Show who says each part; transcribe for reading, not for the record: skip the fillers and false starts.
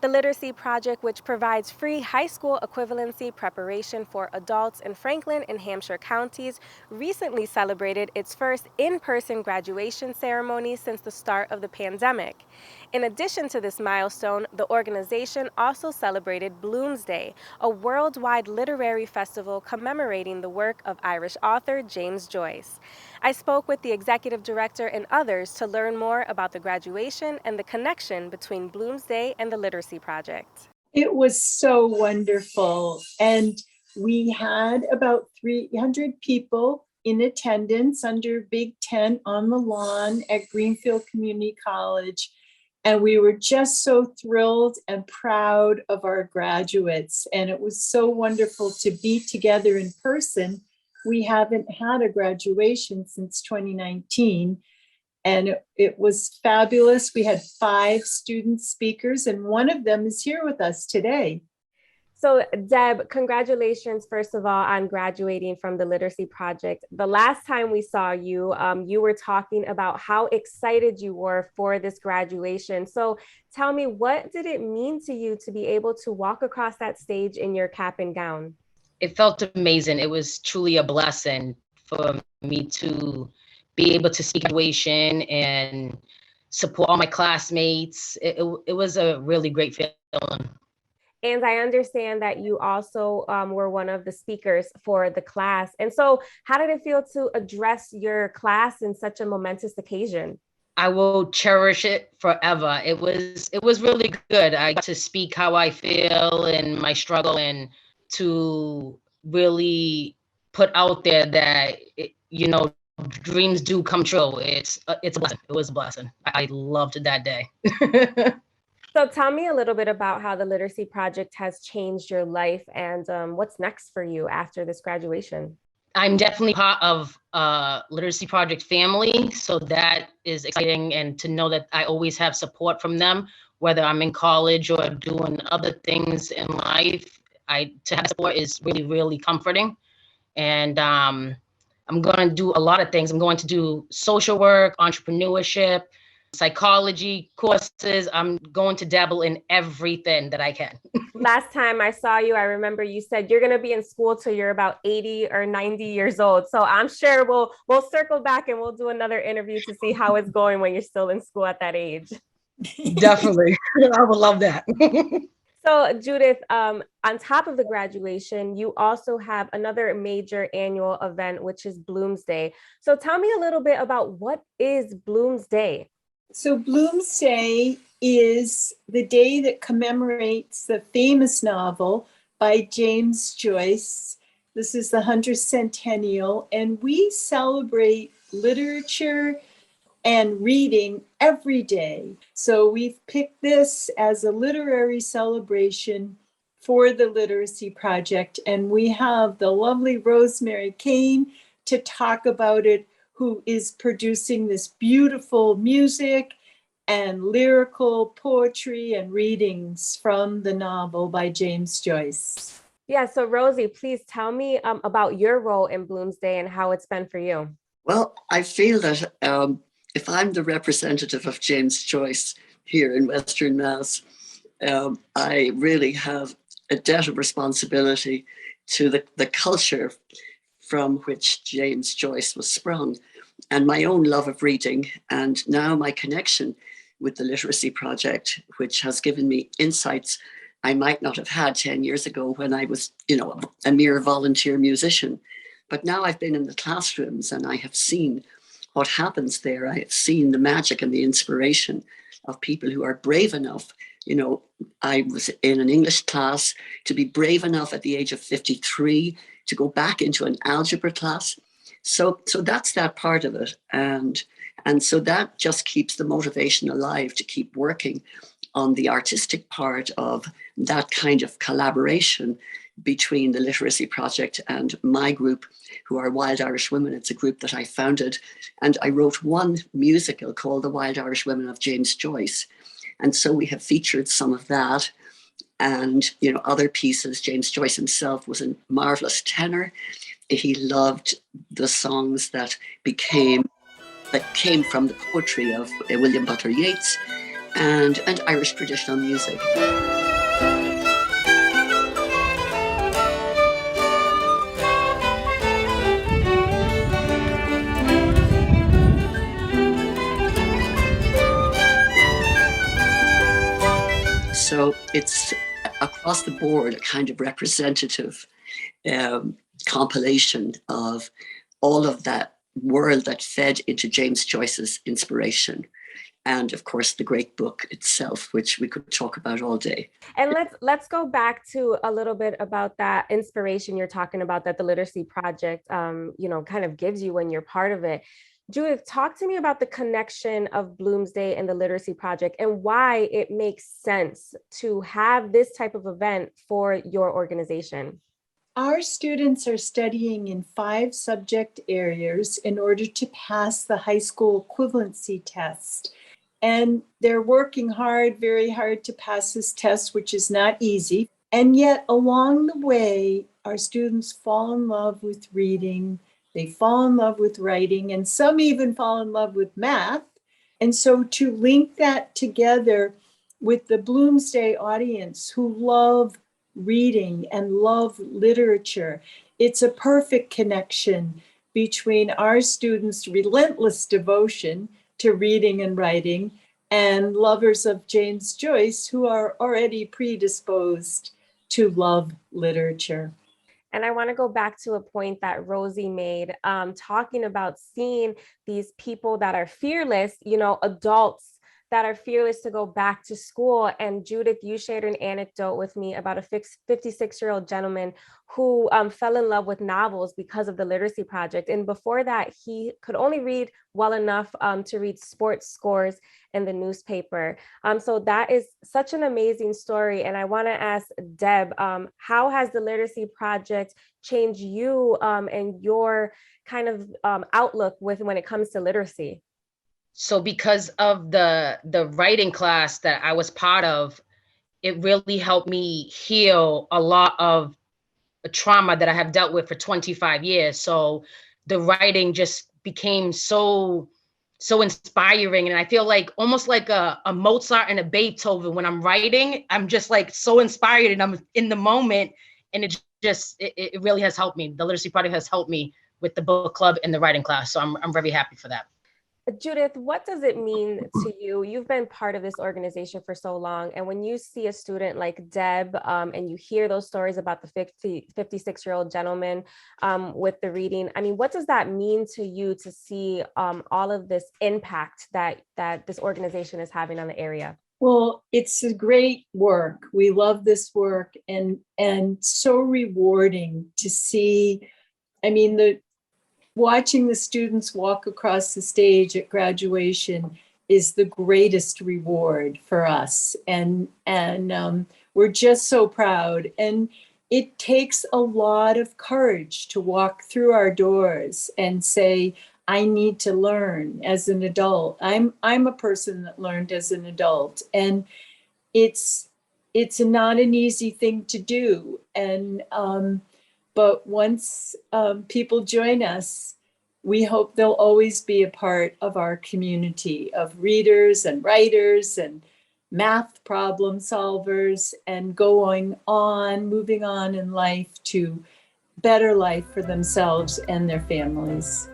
Speaker 1: The Literacy Project, which provides free high school equivalency preparation for adults in Franklin and Hampshire counties, recently celebrated its first in-person graduation ceremony since the start of the pandemic. In addition to this milestone, the organization also celebrated Bloomsday, a worldwide literary festival commemorating the work of Irish author James Joyce. I spoke with the executive director and others to learn more about the graduation and the connection between Bloomsday and the Literacy Project.
Speaker 2: It was so wonderful. And we had about 300 people in attendance under big tent on the lawn at Greenfield Community College. And we were just so thrilled and proud of our graduates. And it was so wonderful to be together in person. We haven't had a graduation since 2019. And it was fabulous. We had 5 student speakers, and one of them is here with us today.
Speaker 1: So Deb, congratulations, first of all, on graduating from the Literacy Project. The last time we saw you, you were talking about how excited you were for this graduation. So tell me, what did it mean to you to be able to walk across that stage in your cap and gown?
Speaker 3: It felt amazing. It was truly a blessing for me to be able to speak graduation and support all my classmates. It was a really great feeling.
Speaker 1: And I understand that you also were one of the speakers for the class. And so how did it feel to address your class in such a momentous occasion?
Speaker 3: I will cherish it forever. It was really good. I got to speak how I feel and my struggle, and to really put out there that, dreams do come true. It's a blessing. It was a blessing. I loved that day.
Speaker 1: So tell me a little bit about how the Literacy Project has changed your life, and what's next for you after this graduation.
Speaker 3: I'm definitely part of Literacy Project family, so that is exciting, and to know that I always have support from them, whether I'm in college or doing other things in life. To have support is really, really comforting. And I'm going to do a lot of things. I'm going to do social work, entrepreneurship, psychology courses. I'm going to dabble in everything that I can.
Speaker 1: Last time I saw you, I remember you said you're going to be in school till you're about 80 or 90 years old. So I'm sure we'll circle back and we'll do another interview to see how it's going when you're still in school at that age.
Speaker 3: Definitely. I would love that.
Speaker 1: So Judith, on top of the graduation, you also have another major annual event, which is Bloomsday. So tell me a little bit about what is Bloomsday?
Speaker 2: So Bloomsday is the day that commemorates the famous novel by James Joyce. This is the 100th centennial, and we celebrate literature and reading every day. So we've picked this as a literary celebration for the Literacy Project, and we have the lovely Rosemary Kane to talk about it, who is producing this beautiful music and lyrical poetry and readings from the novel by James Joyce.
Speaker 1: Yeah, so Rosie, please tell me about your role in Bloomsday and how it's been for you.
Speaker 4: Well, I feel that if I'm the representative of James Joyce here in Western Mass, I really have a debt of responsibility to the culture from which James Joyce was sprung, and my own love of reading, and now my connection with the Literacy Project, which has given me insights I might not have had 10 years ago when I was, a mere volunteer musician. But now I've been in the classrooms and I have seen what happens there. I have seen the magic and the inspiration of people who are brave enough. I was in an English class to be brave enough at the age of 53 to go back into an algebra class. So that's that part of it. And so that just keeps the motivation alive to keep working on the artistic part of that kind of collaboration between the Literacy Project and my group, who are Wild Irish Women. It's a group that I founded, and I wrote one musical called The Wild Irish Women of James Joyce. And so we have featured some of that and, other pieces. James Joyce himself was a marvelous tenor. He loved the songs that came from the poetry of William Butler Yeats. and Irish traditional music. So it's across the board a kind of representative compilation of all of that world that fed into James Joyce's inspiration. And of course, the great book itself, which we could talk about all day.
Speaker 1: And let's go back to a little bit about that inspiration you're talking about that the Literacy Project, kind of gives you when you're part of it. Judith, talk to me about the connection of Bloomsday and the Literacy Project and why it makes sense to have this type of event for your organization.
Speaker 2: Our students are studying in 5 subject areas in order to pass the high school equivalency test. And they're working hard, very hard to pass this test, which is not easy. And yet along the way, our students fall in love with reading, they fall in love with writing, and some even fall in love with math. And so to link that together with the Bloomsday audience who love reading and love literature, it's a perfect connection between our students' relentless devotion to reading and writing and lovers of James Joyce who are already predisposed to love literature.
Speaker 1: And I want to go back to a point that Rosie made, talking about seeing these people that are fearless, adults that are fearless to go back to school. And Judith, you shared an anecdote with me about a 56-year-old gentleman who fell in love with novels because of the Literacy Project. And before that, he could only read well enough to read sports scores in the newspaper. So that is such an amazing story. And I want to ask Deb, how has the Literacy Project changed you and your kind of outlook when it comes to literacy?
Speaker 3: So because of the writing class that I was part of, it really helped me heal a lot of trauma that I have dealt with for 25 years. So the writing just became so inspiring. And I feel like almost like a Mozart and a Beethoven. When I'm writing, I'm just like so inspired and I'm in the moment. And it really has helped me. The Literacy Project has helped me with the book club and the writing class. So I'm very happy for that.
Speaker 1: Judith, what does it mean to you? You've been part of this organization for so long. And when you see a student like Deb and you hear those stories about the 56-year-old gentleman with the reading, I mean, what does that mean to you to see all of this impact that this organization is having on the area?
Speaker 2: Well, it's a great work. We love this work and so rewarding to see. I mean, watching the students walk across the stage at graduation is the greatest reward for us. And we're just so proud. And it takes a lot of courage to walk through our doors and say, I need to learn as an adult. I'm a person that learned as an adult. And it's not an easy thing to do. And but once people join us, we hope they'll always be a part of our community of readers and writers and math problem solvers and moving on in life to better life for themselves and their families.